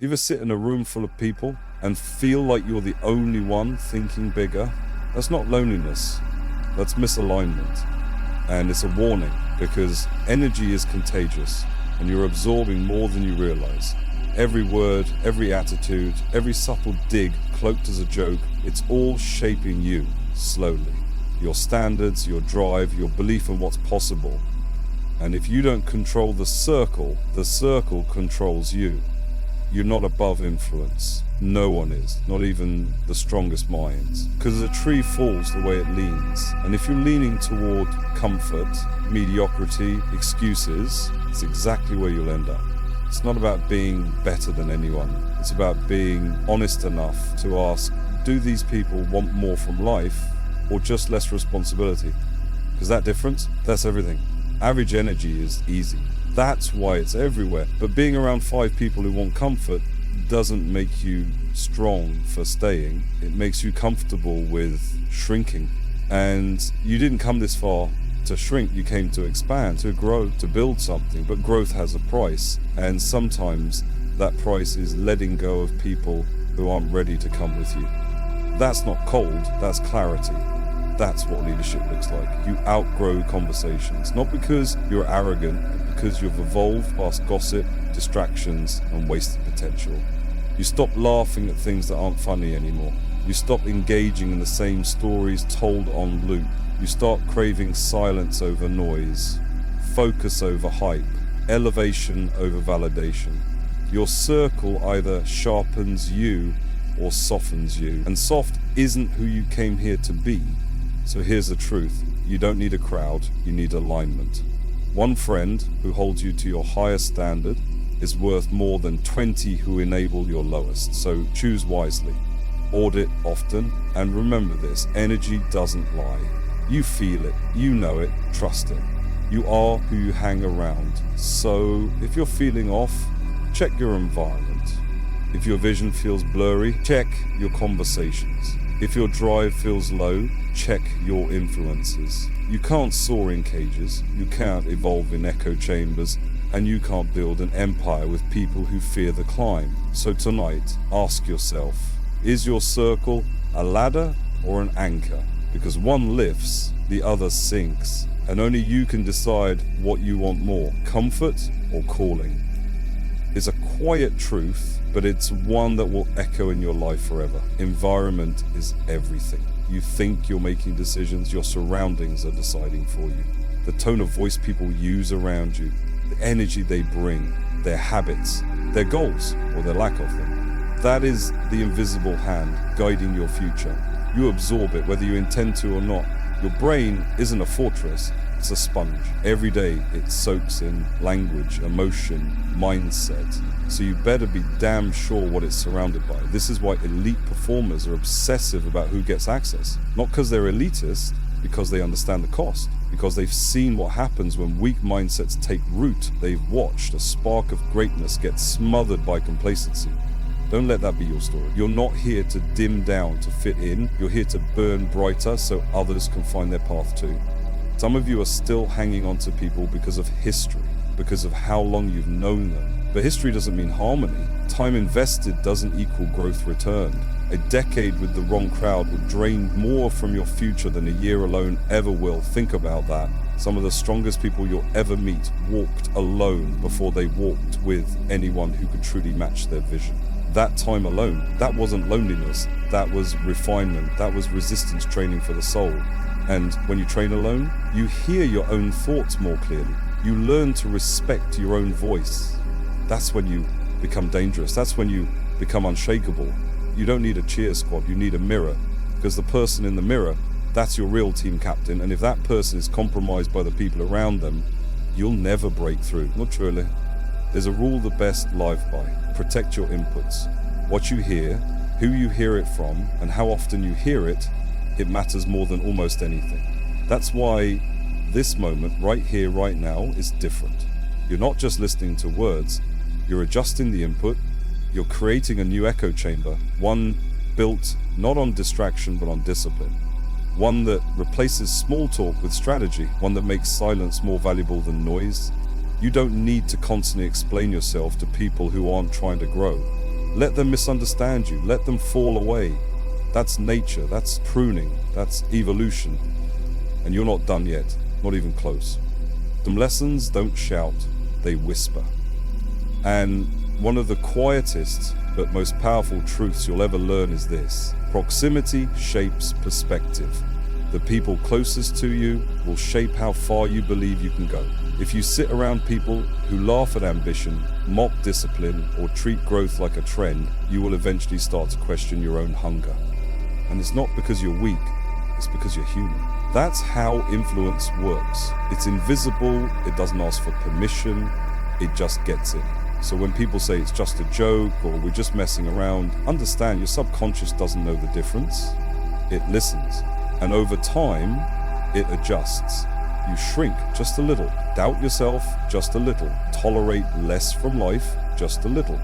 You ever sit in a room full of people and feel like you're the only one thinking bigger? That's not loneliness, that's misalignment. And it's a warning, because energy is contagious and you're absorbing more than you realize. Every word, every attitude, every subtle dig cloaked as a joke, it's all shaping you slowly. Your standards, your drive, your belief in what's possible. And if you don't control the circle controls you. You're not above influence. No one is, not even the strongest minds. Because a tree falls the way it leans. And if you're leaning toward comfort, mediocrity, excuses, it's exactly where you'll end up. It's not about being better than anyone. It's about being honest enough to ask, do these people want more from life or just less responsibility? Because that difference, that's everything. Average energy is easy. That's why it's everywhere. But being around 5 people who want comfort doesn't make you strong for staying. It makes you comfortable with shrinking. And you didn't come this far to shrink. You came to expand, to grow, to build something. But growth has a price. And sometimes that price is letting go of people who aren't ready to come with you. That's not cold, that's clarity. That's what leadership looks like. You outgrow conversations, not because you're arrogant, but because you've evolved past gossip, distractions, and wasted potential. You stop laughing at things that aren't funny anymore. You stop engaging in the same stories told on loop. You start craving silence over noise, focus over hype, elevation over validation. Your circle either sharpens you or softens you. And soft isn't who you came here to be. So here's the truth. You don't need a crowd, you need alignment. One friend who holds you to your highest standard is worth more than 20 who enable your lowest. So choose wisely, audit often, and remember this, energy doesn't lie. You feel it, you know it, trust it. You are who you hang around. So if you're feeling off, check your environment. If your vision feels blurry, check your conversations. If your drive feels low, check your influences. You can't soar in cages, you can't evolve in echo chambers, and you can't build an empire with people who fear the climb. So tonight, ask yourself, is your circle a ladder or an anchor? Because one lifts, the other sinks, and only you can decide what you want more, comfort or calling. It's a quiet truth, but it's one that will echo in your life forever. Environment is everything. You think you're making decisions, your surroundings are deciding for you. The tone of voice people use around you, the energy they bring, their habits, their goals, or their lack of them. That is the invisible hand guiding your future. You absorb it whether you intend to or not. Your brain isn't a fortress, it's a sponge. Every day it soaks in language, emotion, mindset. So you better be damn sure what it's surrounded by. This is why elite performers are obsessive about who gets access. Not because they're elitist, because they understand the cost. Because they've seen what happens when weak mindsets take root. They've watched a spark of greatness get smothered by complacency. Don't let that be your story. You're not here to dim down to fit in. You're here to burn brighter so others can find their path too. Some of you are still hanging on to people because of history, because of how long you've known them. But history doesn't mean harmony. Time invested doesn't equal growth returned. A decade with the wrong crowd will drain more from your future than a year alone ever will. Think about that. Some of the strongest people you'll ever meet walked alone before they walked with anyone who could truly match their vision. That time alone, that wasn't loneliness, that was refinement, that was resistance training for the soul. And when you train alone, you hear your own thoughts more clearly. You learn to respect your own voice. That's when you become dangerous. That's when you become unshakable. You don't need a cheer squad, you need a mirror. Because the person in the mirror, that's your real team captain. And if that person is compromised by the people around them, you'll never break through. Not truly. There's a rule the best live by. Protect your inputs. What you hear, who you hear it from, and how often you hear it, it matters more than almost anything. That's why this moment, right here, right now, is different. You're not just listening to words, you're adjusting the input, you're creating a new echo chamber, one built not on distraction but on discipline. One that replaces small talk with strategy, one that makes silence more valuable than noise. You don't need to constantly explain yourself to people who aren't trying to grow. Let them misunderstand you. Let them fall away. That's nature. That's pruning. That's evolution. And you're not done yet. Not even close. Some lessons don't shout. They whisper. And one of the quietest but most powerful truths you'll ever learn is this: proximity shapes perspective. The people closest to you will shape how far you believe you can go. If you sit around people who laugh at ambition, mock discipline, or treat growth like a trend, you will eventually start to question your own hunger. And it's not because you're weak, it's because you're human. That's how influence works. It's invisible, it doesn't ask for permission, it just gets it. So when people say it's just a joke or we're just messing around, understand your subconscious doesn't know the difference. It listens. And over time, it adjusts. You shrink just a little. Doubt yourself just a little. Tolerate less from life just a little.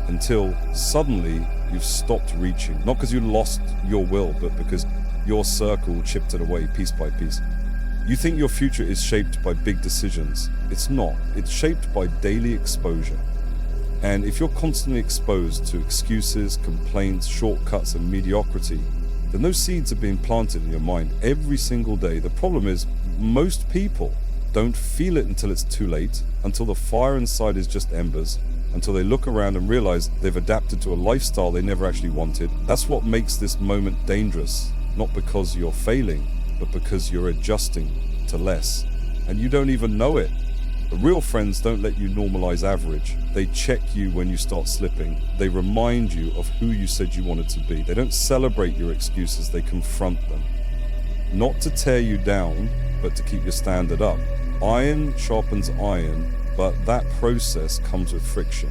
Until suddenly you've stopped reaching. Not because you lost your will, but because your circle chipped it away piece by piece. You think your future is shaped by big decisions. It's not. It's shaped by daily exposure. And if you're constantly exposed to excuses, complaints, shortcuts, and mediocrity, then those seeds are being planted in your mind every single day. The problem is, most people don't feel it until it's too late, until the fire inside is just embers, until they look around and realize they've adapted to a lifestyle they never actually wanted. That's what makes this moment dangerous. Not because you're failing, but because you're adjusting to less. And you don't even know it. The real friends don't let you normalize average. They check you when you start slipping. They remind you of who you said you wanted to be. They don't celebrate your excuses, they confront them. Not to tear you down, but to keep your standard up. Iron sharpens iron, but that process comes with friction.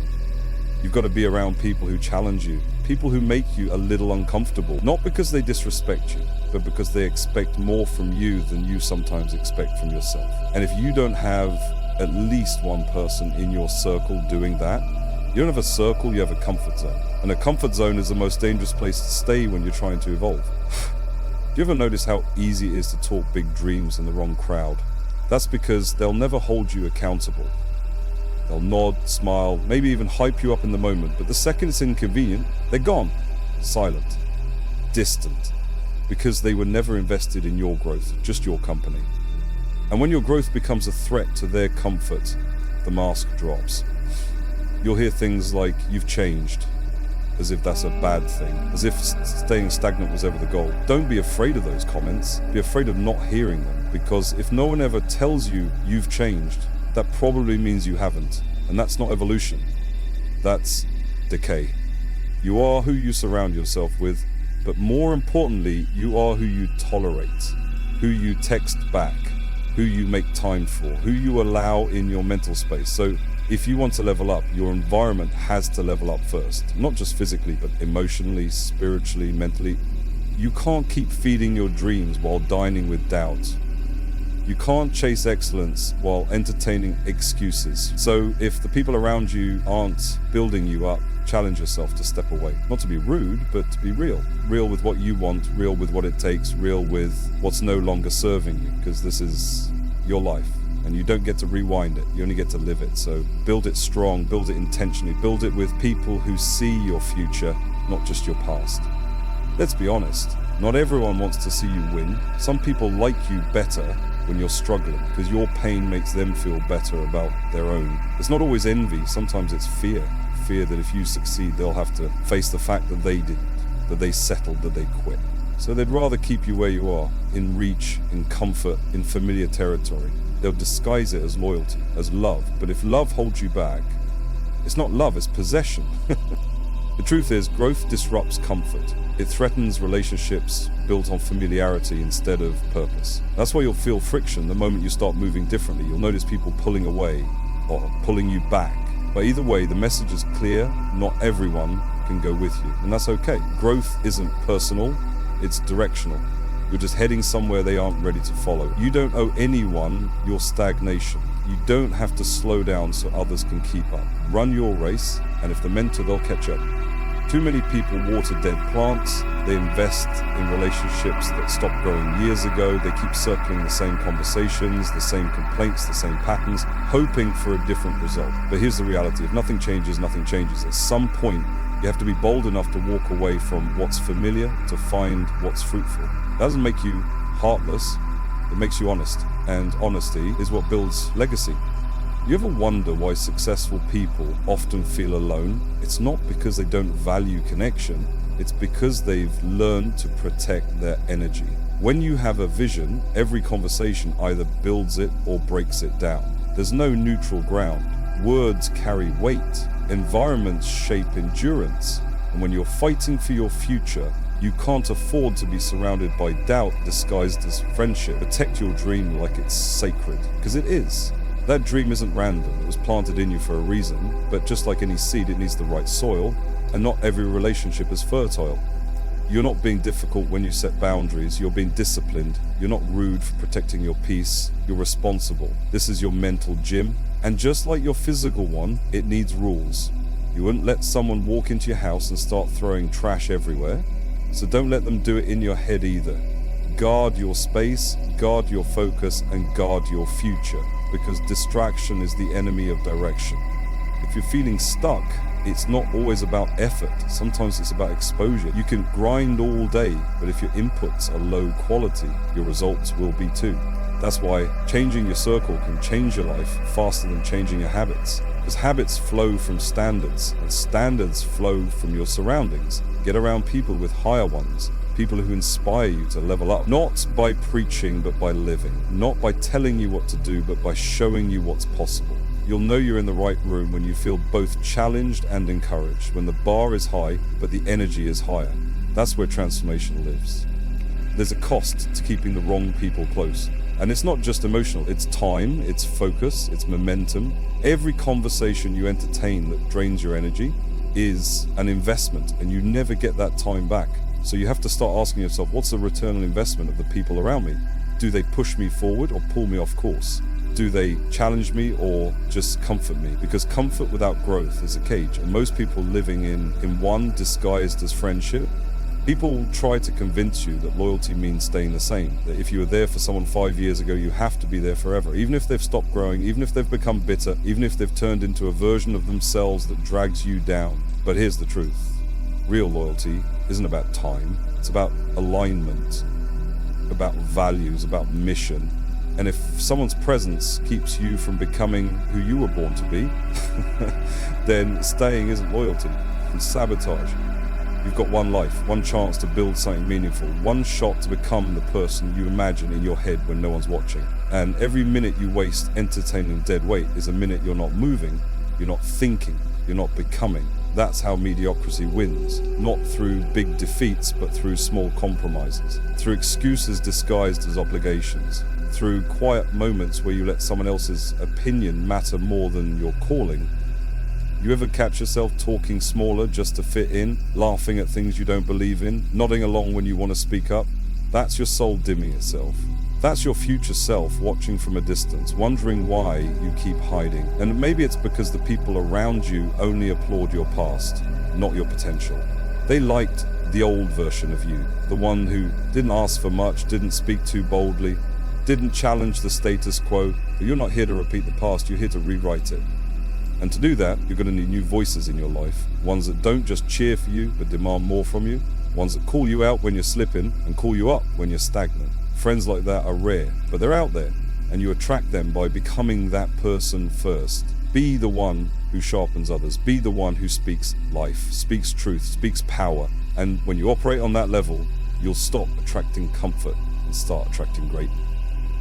You've got to be around people who challenge you, people who make you a little uncomfortable, not because they disrespect you, but because they expect more from you than you sometimes expect from yourself. And if you don't have at least one person in your circle doing that, you don't have a circle, you have a comfort zone. And a comfort zone is the most dangerous place to stay when you're trying to evolve. Do you ever notice how easy it is to talk big dreams in the wrong crowd? That's because they'll never hold you accountable. They'll nod, smile, maybe even hype you up in the moment, but the second it's inconvenient, they're gone. Silent. Distant. Because they were never invested in your growth, just your company. And when your growth becomes a threat to their comfort, the mask drops. You'll hear things like, "You've changed," as if that's a bad thing, as if staying stagnant was ever the goal. Don't be afraid of those comments. Be afraid of not hearing them, because if no one ever tells you you've changed, that probably means you haven't. And that's not evolution. That's decay. You are who you surround yourself with, but more importantly, you are who you tolerate, who you text back, who you make time for, who you allow in your mental space. So if you want to level up, your environment has to level up first. Not just physically, but emotionally, spiritually, mentally. You can't keep feeding your dreams while dining with doubt. You can't chase excellence while entertaining excuses. So if the people around you aren't building you up, challenge yourself to step away. Not to be rude, but to be real. Real with what you want, real with what it takes, real with what's no longer serving you, because this is your life and you don't get to rewind it. You only get to live it. So build it strong, build it intentionally, build it with people who see your future, not just your past. Let's be honest, not everyone wants to see you win. Some people like you better when you're struggling, because your pain makes them feel better about their own. It's not always envy, sometimes it's fear. Fear that if you succeed, they'll have to face the fact that they didn't, that they settled, that they quit. So they'd rather keep you where you are, in reach, in comfort, in familiar territory. They'll disguise it as loyalty, as love. But if love holds you back, it's not love, it's possession. The truth is, growth disrupts comfort. It threatens relationships built on familiarity instead of purpose. That's why you'll feel friction the moment you start moving differently. You'll notice people pulling away or pulling you back. But either way, the message is clear. Not everyone can go with you, and that's okay. Growth isn't personal, it's directional. You're just heading somewhere they aren't ready to follow. You don't owe anyone your stagnation. You don't have to slow down so others can keep up. Run your race, and if they're meant to, they'll catch up. Too many people water dead plants. They invest in relationships that stopped growing years ago. They keep circling the same conversations, the same complaints, the same patterns, hoping for a different result. But here's the reality. If nothing changes, nothing changes. At some point, You have to be bold enough to walk away from what's familiar to find what's fruitful. That doesn't make you heartless, it makes you honest. And honesty is what builds legacy. You ever wonder why successful people often feel alone? It's not because they don't value connection, it's because they've learned to protect their energy. When you have a vision, every conversation either builds it or breaks it down. There's no neutral ground. Words carry weight. Environments shape endurance. And when you're fighting for your future, you can't afford to be surrounded by doubt disguised as friendship. Protect your dream like it's sacred, because it is. That dream isn't random. It was planted in you for a reason, but just like any seed, it needs the right soil, and not every relationship is fertile. You're not being difficult when you set boundaries. You're being disciplined. You're not rude for protecting your peace. You're responsible. This is your mental gym. And just like your physical one, it needs rules. You wouldn't let someone walk into your house and start throwing trash everywhere. So don't let them do it in your head either. Guard your space, guard your focus, and guard your future. Because distraction is the enemy of direction. If you're feeling stuck, it's not always about effort. Sometimes it's about exposure. You can grind all day, but if your inputs are low quality, your results will be too. That's why changing your circle can change your life faster than changing your habits. Because habits flow from standards, and standards flow from your surroundings. Get around people with higher ones, people who inspire you to level up, not by preaching, but by living. Not by telling you what to do, but by showing you what's possible. You'll know you're in the right room when you feel both challenged and encouraged, when the bar is high, but the energy is higher. That's where transformation lives. There's a cost to keeping the wrong people close. And it's not just emotional, it's time, it's focus, it's momentum. Every conversation you entertain that drains your energy is an investment, and you never get that time back. So you have to start asking yourself, what's the return on investment of the people around me? Do they push me forward or pull me off course? Do they challenge me or just comfort me? Because comfort without growth is a cage, and most people living in one disguised as friendship. People try to convince you that loyalty means staying the same, that if you were there for someone 5 years ago, you have to be there forever, even if they've stopped growing, even if they've become bitter, even if they've turned into a version of themselves that drags you down. But here's the truth. Real loyalty isn't about time, it's about alignment, about values, about mission. And if someone's presence keeps you from becoming who you were born to be, then staying isn't loyalty, it's sabotage. You've got one life, one chance to build something meaningful, one shot to become the person you imagine in your head when no one's watching. And every minute you waste entertaining dead weight is a minute you're not moving, you're not thinking, you're not becoming. That's how mediocrity wins, not through big defeats, but through small compromises, through excuses disguised as obligations, through quiet moments where you let someone else's opinion matter more than your calling. You ever catch yourself talking smaller just to fit in, laughing at things you don't believe in, nodding along when you want to speak up? That's your soul dimming itself. That's your future self watching from a distance, wondering why you keep hiding. And maybe it's because the people around you only applaud your past, not your potential. They liked the old version of you, the one who didn't ask for much, didn't speak too boldly, didn't challenge the status quo. But you're not here to repeat the past, you're here to rewrite it. And to do that, you're going to need new voices in your life, ones that don't just cheer for you, but demand more from you, ones that call you out when you're slipping and call you up when you're stagnant. Friends like that are rare, but they're out there, and you attract them by becoming that person first. Be the one who sharpens others. Be the one who speaks life, speaks truth, speaks power. And when you operate on that level, you'll stop attracting comfort and start attracting greatness.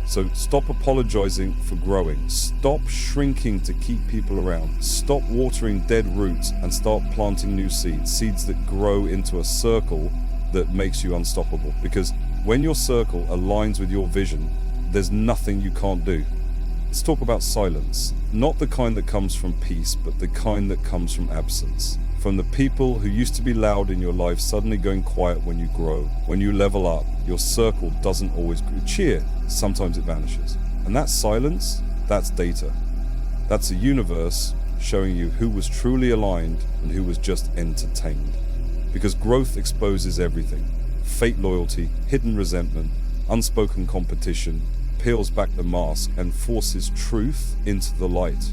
So stop apologizing for growing. Stop shrinking to keep people around. Stop watering dead roots and start planting new seeds. Seeds that grow into a circle that makes you unstoppable. Because when your circle aligns with your vision, there's nothing you can't do. Let's talk about silence. Not the kind that comes from peace, but the kind that comes from absence. From the people who used to be loud in your life suddenly going quiet when you grow. When you level up, your circle doesn't always cheer. Sometimes it vanishes. And that silence, that's data. That's a universe showing you who was truly aligned and who was just entertained. Because growth exposes everything. Fake loyalty, hidden resentment, unspoken competition, peels back the mask and forces truth into the light.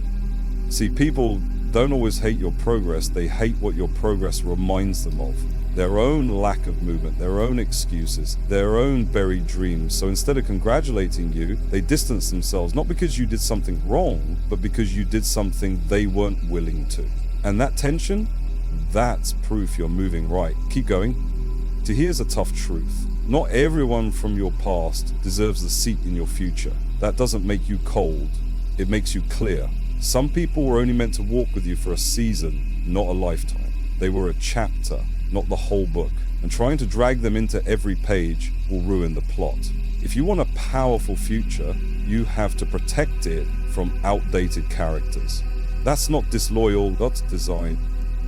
See, people don't always hate your progress, they hate what your progress reminds them of. Their own lack of movement, their own excuses, their own buried dreams. So instead of congratulating you, they distance themselves, not because you did something wrong, but because you did something they weren't willing to. And that tension, that's proof you're moving right. Keep going. So here's a tough truth. Not everyone from your past deserves a seat in your future. That doesn't make you cold. It makes you clear. Some people were only meant to walk with you for a season, not a lifetime. They were a chapter, not the whole book. And trying to drag them into every page will ruin the plot. If you want a powerful future, you have to protect it from outdated characters. That's not disloyal, that's design.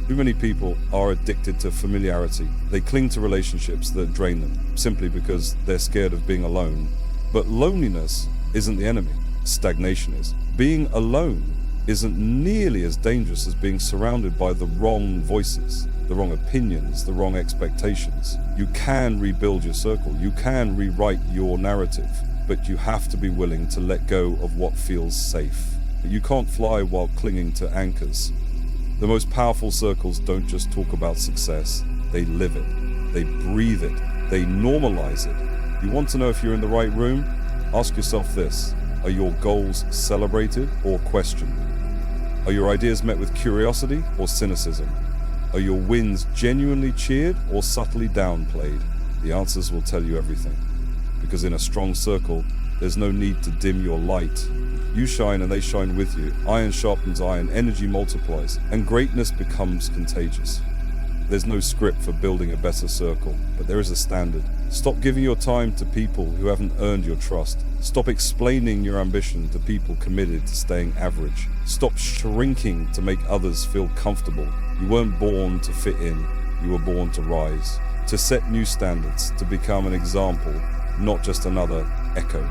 Too many people are addicted to familiarity. They cling to relationships that drain them, simply because they're scared of being alone. But loneliness isn't the enemy. Stagnation is. Being alone isn't nearly as dangerous as being surrounded by the wrong voices, the wrong opinions, the wrong expectations. You can rebuild your circle. You can rewrite your narrative, but you have to be willing to let go of what feels safe. You can't fly while clinging to anchors. The most powerful circles don't just talk about success, they live it, they breathe it, they normalize it. You want to know if you're in the right room? Ask yourself this: are your goals celebrated or questioned? Are your ideas met with curiosity or cynicism? Are your wins genuinely cheered or subtly downplayed? The answers will tell you everything. Because in a strong circle, there's no need to dim your light. You shine and they shine with you. Iron sharpens iron, energy multiplies, and greatness becomes contagious. There's no script for building a better circle, but there is a standard. Stop giving your time to people who haven't earned your trust. Stop explaining your ambition to people committed to staying average. Stop shrinking to make others feel comfortable. You weren't born to fit in, you were born to rise, to set new standards, to become an example, not just another echo.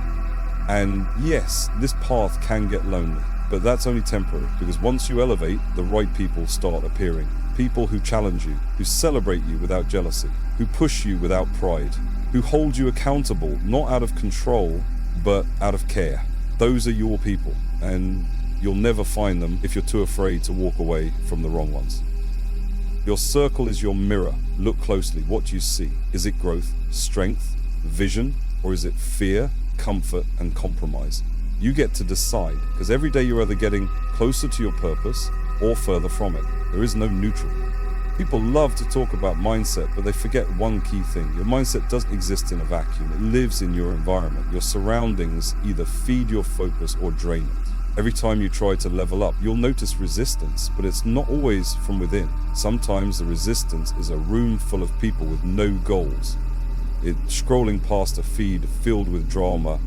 And yes, this path can get lonely, but that's only temporary, because once you elevate, the right people start appearing. People who challenge you, who celebrate you without jealousy, who push you without pride, who hold you accountable, not out of control, but out of care. Those are your people, and you'll never find them if you're too afraid to walk away from the wrong ones. Your circle is your mirror. Look closely. What do you see? Is it growth, strength, vision, or is it fear, comfort, and compromise? You get to decide, because every day you're either getting closer to your purpose or further from it. There is no neutral. People love to talk about mindset, but they forget one key thing. Your mindset doesn't exist in a vacuum. It lives in your environment. Your surroundings either feed your focus or drain it. Every time you try to level up, you'll notice resistance, but it's not always from within. Sometimes the resistance is a room full of people with no goals. It's scrolling past a feed filled with drama.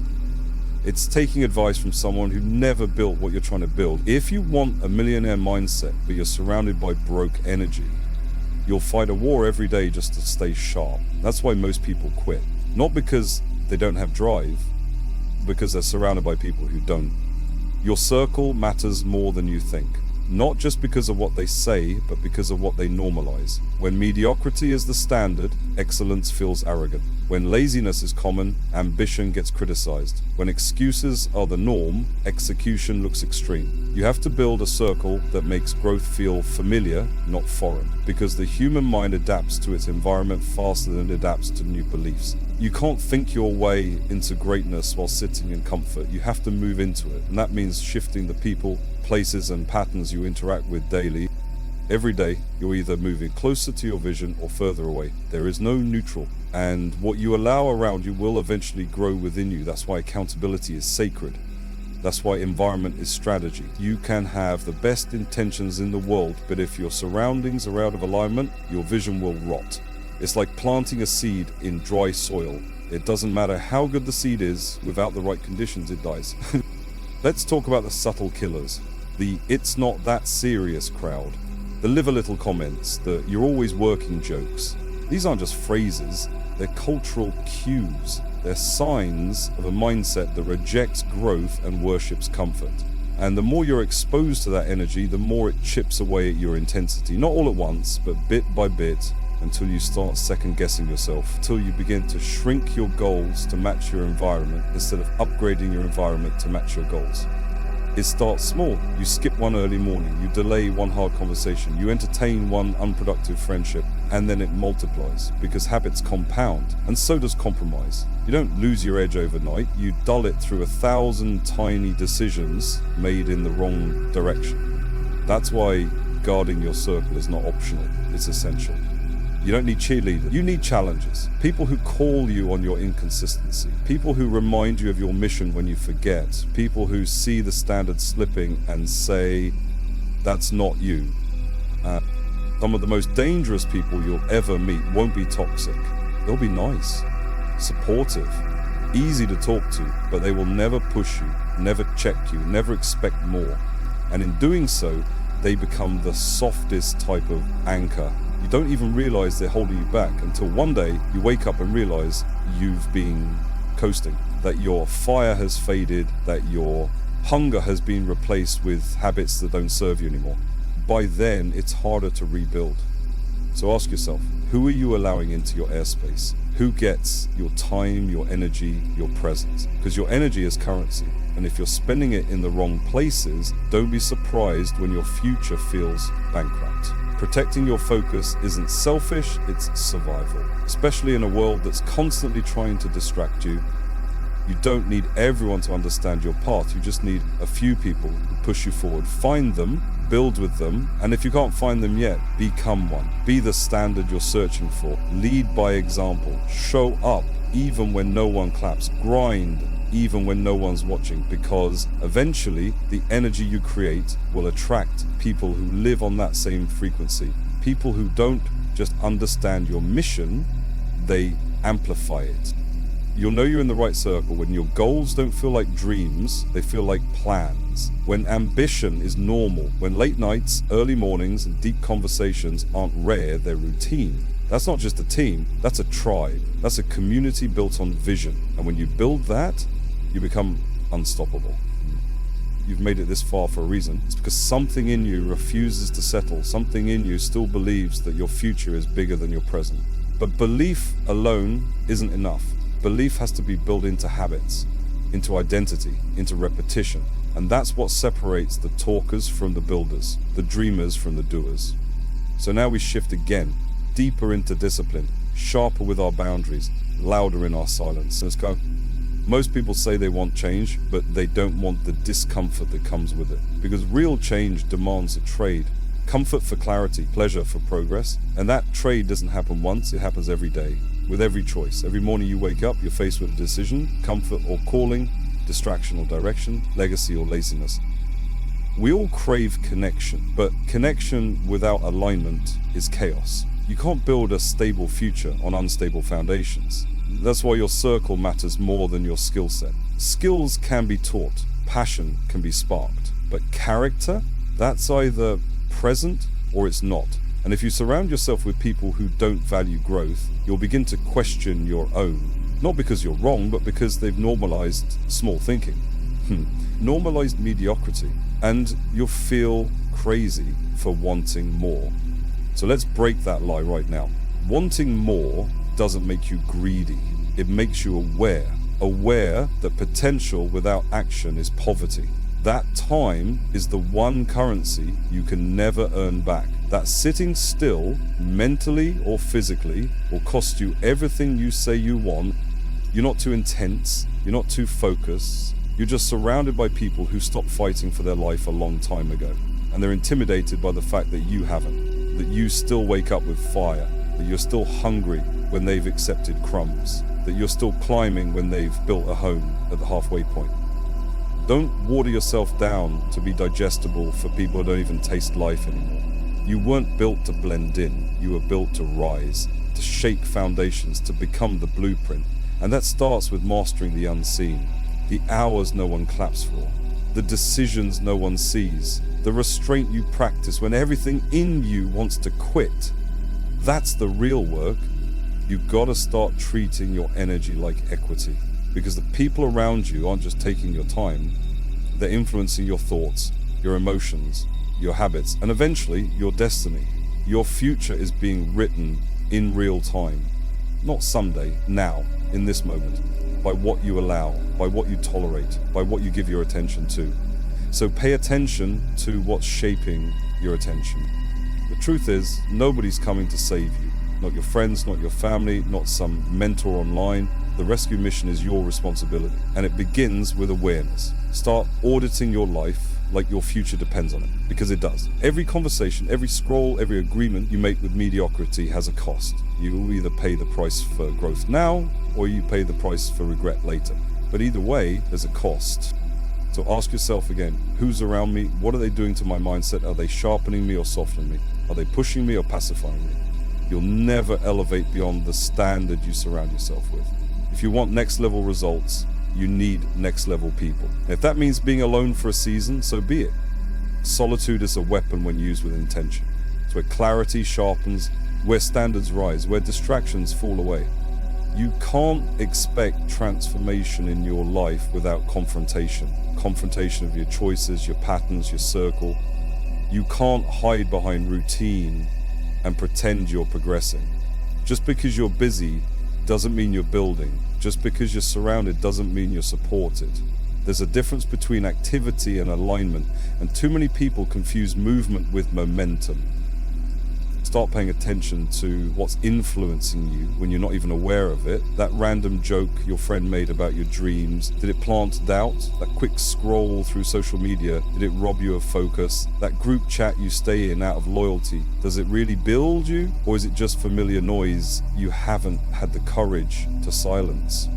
It's taking advice from someone who never built what you're trying to build. If you want a millionaire mindset, but you're surrounded by broke energy, you'll fight a war every day just to stay sharp. That's why most people quit. Not because they don't have drive, because they're surrounded by people who don't. Your circle matters more than you think. Not just because of what they say, but because of what they normalize. When mediocrity is the standard, excellence feels arrogant. When laziness is common, ambition gets criticized. When excuses are the norm, execution looks extreme. You have to build a circle that makes growth feel familiar, not foreign, because the human mind adapts to its environment faster than it adapts to new beliefs. You can't think your way into greatness while sitting in comfort. You have to move into it, and that means shifting the people, places, and patterns you interact with daily. Every day, you're either moving closer to your vision or further away. There is no neutral, and what you allow around you will eventually grow within you. That's why accountability is sacred. That's why environment is strategy. You can have the best intentions in the world, but if your surroundings are out of alignment, your vision will rot. It's like planting a seed in dry soil. It doesn't matter how good the seed is, without the right conditions, it dies. Let's talk about the subtle killers. The "it's not that serious" crowd. The live a little comments, the "you're always working" jokes. These aren't just phrases, they're cultural cues. They're signs of a mindset that rejects growth and worships comfort. And the more you're exposed to that energy, the more it chips away at your intensity. Not all at once, but bit by bit, until you start second-guessing yourself, until you begin to shrink your goals to match your environment instead of upgrading your environment to match your goals. It starts small. You skip one early morning, you delay one hard conversation, you entertain one unproductive friendship, and then it multiplies because habits compound, and so does compromise. You don't lose your edge overnight, you dull it through 1,000 tiny decisions made in the wrong direction. That's why guarding your circle is not optional, it's essential. You don't need cheerleaders, you need challengers. People who call you on your inconsistency. People who remind you of your mission when you forget. People who see the standard slipping and say, that's not you. Some of the most dangerous people you'll ever meet won't be toxic. They'll be nice, supportive, easy to talk to, but they will never push you, never check you, never expect more. And in doing so, they become the softest type of anchor. You don't even realize they're holding you back until one day you wake up and realize you've been coasting, that your fire has faded, that your hunger has been replaced with habits that don't serve you anymore. By then, it's harder to rebuild. So ask yourself, who are you allowing into your airspace? Who gets your time, your energy, your presence? Because your energy is currency. And if you're spending it in the wrong places, don't be surprised when your future feels bankrupt. Protecting your focus isn't selfish, it's survival. Especially in a world that's constantly trying to distract you. You don't need everyone to understand your path, you just need a few people who push you forward. Find them, build with them, and if you can't find them yet, become one. Be the standard you're searching for. Lead by example. Show up even when no one claps. Grind even when no one's watching, because eventually the energy you create will attract people who live on that same frequency. People who don't just understand your mission, they amplify it. You'll know you're in the right circle when your goals don't feel like dreams, they feel like plans. When ambition is normal, when late nights, early mornings, and deep conversations aren't rare, they're routine. That's not just a team, that's a tribe. That's a community built on vision. And when you build that, you become unstoppable. You've made it this far for a reason. It's because something in you refuses to settle. Something in you still believes that your future is bigger than your present. But belief alone isn't enough. Belief has to be built into habits, into identity, into repetition. And that's what separates the talkers from the builders, the dreamers from the doers. So now we shift again, deeper into discipline, sharper with our boundaries, louder in our silence. Let's go. Most people say they want change, but they don't want the discomfort that comes with it. Because real change demands a trade. Comfort for clarity, pleasure for progress. And that trade doesn't happen once, it happens every day. With every choice. Every morning you wake up, you're faced with a decision, comfort or calling, distraction or direction, legacy or laziness. We all crave connection, but connection without alignment is chaos. You can't build a stable future on unstable foundations. That's why your circle matters more than your skill set. Skills can be taught, passion can be sparked, but character, that's either present or it's not. And if you surround yourself with people who don't value growth, you'll begin to question your own. Not because you're wrong, but because they've normalized small thinking. Normalized mediocrity. And you'll feel crazy for wanting more. So let's break that lie right now. Wanting more doesn't make you greedy. It makes you aware that potential without action is poverty. That time is the one currency you can never earn back. That sitting still, mentally or physically, will cost you everything you say you want. You're not too intense, you're not too focused, you're just surrounded by people who stopped fighting for their life a long time ago. And they're intimidated by the fact that you haven't, that you still wake up with fire, that you're still hungry when they've accepted crumbs, that you're still climbing when they've built a home at the halfway point. Don't water yourself down to be digestible for people who don't even taste life anymore. You weren't built to blend in, you were built to rise, to shake foundations, to become the blueprint. And that starts with mastering the unseen, the hours no one claps for, the decisions no one sees, the restraint you practice when everything in you wants to quit. That's the real work. You've got to start treating your energy like equity, because the people around you aren't just taking your time, they're influencing your thoughts, your emotions, your habits, and eventually your destiny. Your future is being written in real time, not someday, now, in this moment, by what you allow, by what you tolerate, by what you give your attention to. So pay attention to what's shaping your attention. The truth is, nobody's coming to save you. Not your friends, not your family, not some mentor online. The rescue mission is your responsibility, and it begins with awareness. Start auditing your life like your future depends on it, because it does. Every conversation, every scroll, every agreement you make with mediocrity has a cost. You will either pay the price for growth now, or you pay the price for regret later. But either way, there's a cost. So ask yourself again, who's around me? What are they doing to my mindset? Are they sharpening me or softening me? Are they pushing me or pacifying me? You'll never elevate beyond the standard you surround yourself with. If you want next level results, you need next level people. If that means being alone for a season, so be it. Solitude is a weapon when used with intention. It's where clarity sharpens, where standards rise, where distractions fall away. You can't expect transformation in your life without confrontation. Confrontation of your choices, your patterns, your circle. You can't hide behind routine and pretend you're progressing. Just because you're busy doesn't mean you're building. Just because you're surrounded doesn't mean you're supported. There's a difference between activity and alignment, and too many people confuse movement with momentum. Start paying attention to what's influencing you when you're not even aware of it. That random joke your friend made about your dreams, did it plant doubt? That quick scroll through social media, did it rob you of focus? That group chat you stay in out of loyalty, does it really build you? Or is it just familiar noise you haven't had the courage to silence?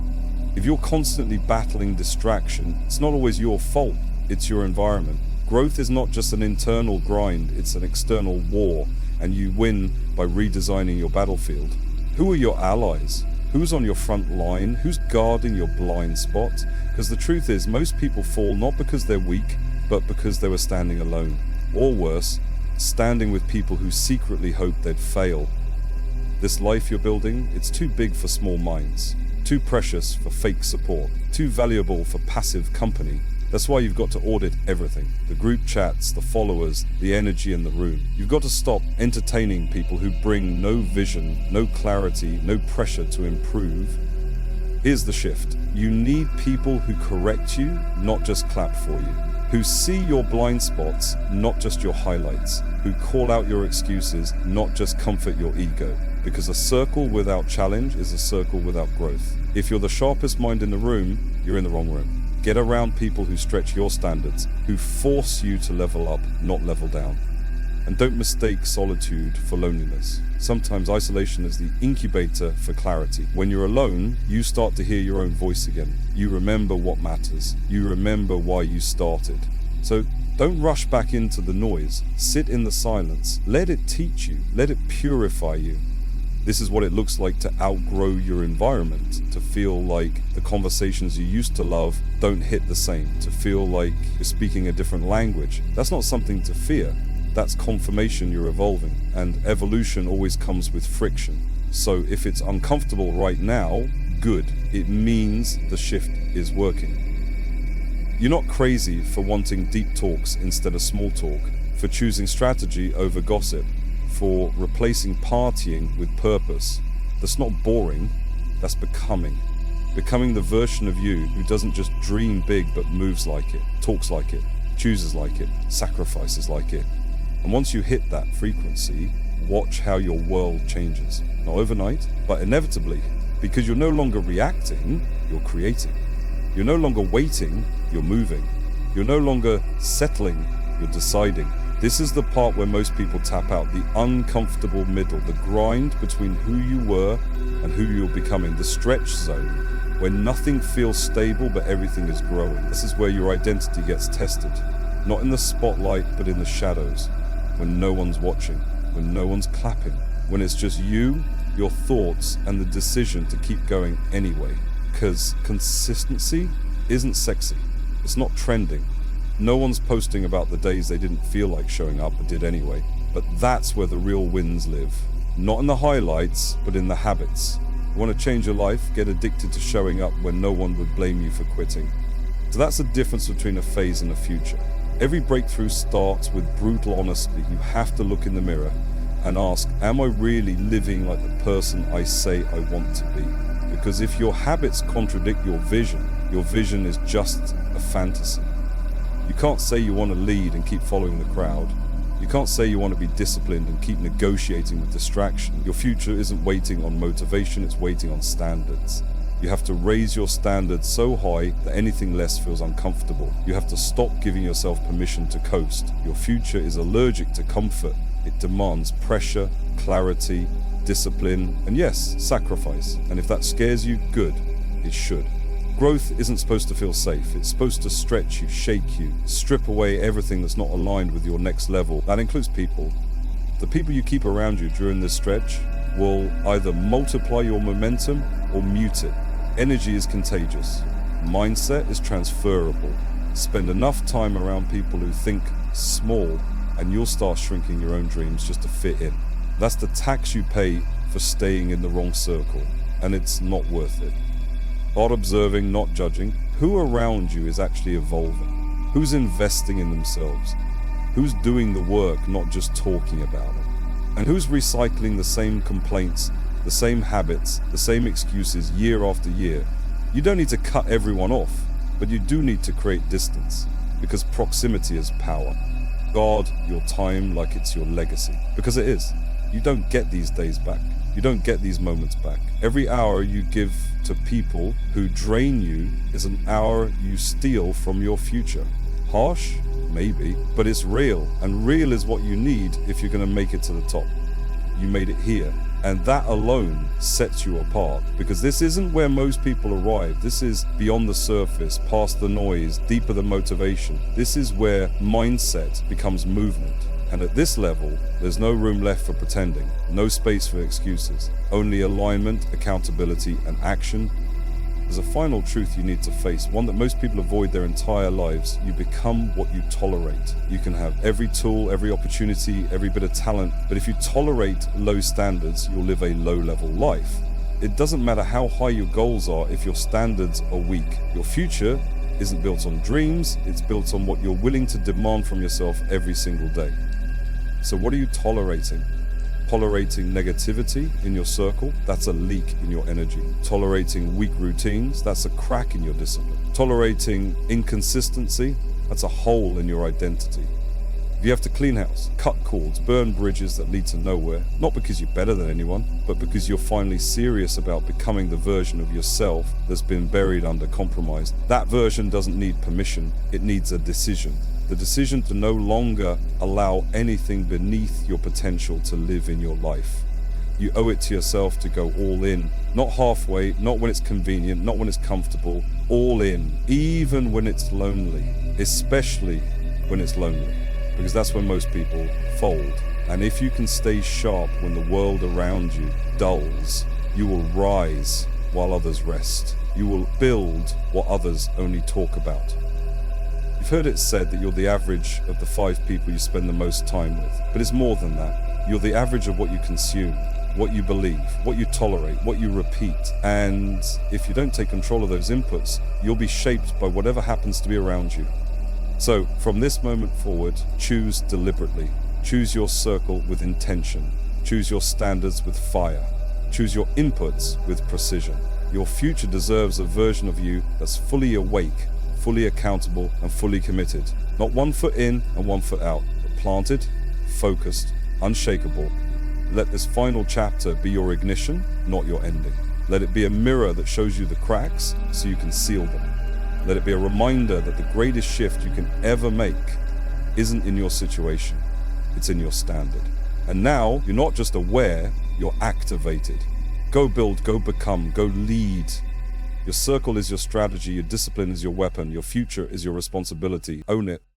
If you're constantly battling distraction, it's not always your fault, it's your environment. Growth is not just an internal grind, it's an external war. And you win by redesigning your battlefield. Who are your allies? Who's on your front line? Who's guarding your blind spot? Because the truth is, most people fall not because they're weak, but because they were standing alone. Or worse, standing with people who secretly hoped they'd fail. This life you're building, it's too big for small minds, too precious for fake support, too valuable for passive company. That's why you've got to audit everything. The group chats, the followers, the energy in the room. You've got to stop entertaining people who bring no vision, no clarity, no pressure to improve. Here's the shift. You need people who correct you, not just clap for you. Who see your blind spots, not just your highlights. Who call out your excuses, not just comfort your ego. Because a circle without challenge is a circle without growth. If you're the sharpest mind in the room, you're in the wrong room. Get around people who stretch your standards, who force you to level up, not level down. And don't mistake solitude for loneliness. Sometimes isolation is the incubator for clarity. When you're alone, you start to hear your own voice again. You remember what matters. You remember why you started. So don't rush back into the noise. Sit in the silence. Let it teach you. Let it purify you. This is what it looks like to outgrow your environment, to feel like the conversations you used to love don't hit the same, to feel like you're speaking a different language. That's not something to fear. That's confirmation you're evolving, and evolution always comes with friction. So if it's uncomfortable right now, good. It means the shift is working. You're not crazy for wanting deep talks instead of small talk, for choosing strategy over gossip, for replacing partying with purpose. That's not boring, that's becoming. Becoming the version of you who doesn't just dream big but moves like it, talks like it, chooses like it, sacrifices like it. And once you hit that frequency, watch how your world changes. Not overnight, but inevitably, because you're no longer reacting, you're creating. You're no longer waiting, you're moving. You're no longer settling, you're deciding. This is the part where most people tap out, the uncomfortable middle, the grind between who you were and who you're becoming, the stretch zone, where nothing feels stable but everything is growing. This is where your identity gets tested, not in the spotlight but in the shadows, when no one's watching, when no one's clapping, when it's just you, your thoughts, and the decision to keep going anyway. Because consistency isn't sexy, it's not trending. No one's posting about the days they didn't feel like showing up but did anyway. But that's where the real wins live. Not in the highlights, but in the habits. You want to change your life? Get addicted to showing up when no one would blame you for quitting. So that's the difference between a phase and a future. Every breakthrough starts with brutal honesty. You have to look in the mirror and ask, am I really living like the person I say I want to be? Because if your habits contradict your vision is just a fantasy. You can't say you want to lead and keep following the crowd. You can't say you want to be disciplined and keep negotiating with distraction. Your future isn't waiting on motivation, it's waiting on standards. You have to raise your standards so high that anything less feels uncomfortable. You have to stop giving yourself permission to coast. Your future is allergic to comfort. It demands pressure, clarity, discipline, and yes, sacrifice. And if that scares you, good. It should. Growth isn't supposed to feel safe. It's supposed to stretch you, shake you, strip away everything that's not aligned with your next level. That includes people. The people you keep around you during this stretch will either multiply your momentum or mute it. Energy is contagious. Mindset is transferable. Spend enough time around people who think small and you'll start shrinking your own dreams just to fit in. That's the tax you pay for staying in the wrong circle, and it's not worth it. Start observing, not judging. Who around you is actually evolving? Who's investing in themselves? Who's doing the work, not just talking about it? And who's recycling the same complaints, the same habits, the same excuses year after year? You don't need to cut everyone off, but you do need to create distance, because proximity is power. Guard your time like it's your legacy, because it is. You don't get these days back. You don't get these moments back. Every hour you give to people who drain you is an hour you steal from your future. Harsh? Maybe, but it's real, and real is what you need if you're going to make it to the top. You made it here, and that alone sets you apart, because this isn't where most people arrive. This is beyond the surface, past the noise, deeper than motivation. This is where mindset becomes movement. And at this level, there's no room left for pretending, no space for excuses, only alignment, accountability, and action. There's a final truth you need to face, one that most people avoid their entire lives. You become what you tolerate. You can have every tool, every opportunity, every bit of talent, but if you tolerate low standards, you'll live a low-level life. It doesn't matter how high your goals are if your standards are weak. Your future isn't built on dreams, it's built on what you're willing to demand from yourself every single day. So what are you tolerating? Tolerating negativity in your circle? That's a leak in your energy. Tolerating weak routines? That's a crack in your discipline. Tolerating inconsistency? That's a hole in your identity. If you have to clean house, cut cords, burn bridges that lead to nowhere, not because you're better than anyone, but because you're finally serious about becoming the version of yourself that's been buried under compromise, that version doesn't need permission, it needs a decision. The decision to no longer allow anything beneath your potential to live in your life. You owe it to yourself to go all in, not halfway, not when it's convenient, not when it's comfortable, all in, even when it's lonely, especially when it's lonely, because that's when most people fold. And if you can stay sharp when the world around you dulls, you will rise while others rest. You will build what others only talk about. You've heard it said that you're the average of the 5 people you spend the most time with, but it's more than that. You're the average of what you consume, what you believe, what you tolerate, what you repeat. And if you don't take control of those inputs, you'll be shaped by whatever happens to be around you. So from this moment forward, choose deliberately. Choose your circle with intention. Choose your standards with fire. Choose your inputs with precision. Your future deserves a version of you that's fully awake, fully accountable, and fully committed. Not 1 foot in and 1 foot out, but planted, focused, unshakable. Let this final chapter be your ignition, not your ending. Let it be a mirror that shows you the cracks so you can seal them. Let it be a reminder that the greatest shift you can ever make isn't in your situation, it's in your standard. And now, you're not just aware, you're activated. Go build, go become, go lead. Your circle is your strategy, your discipline is your weapon, your future is your responsibility. Own it.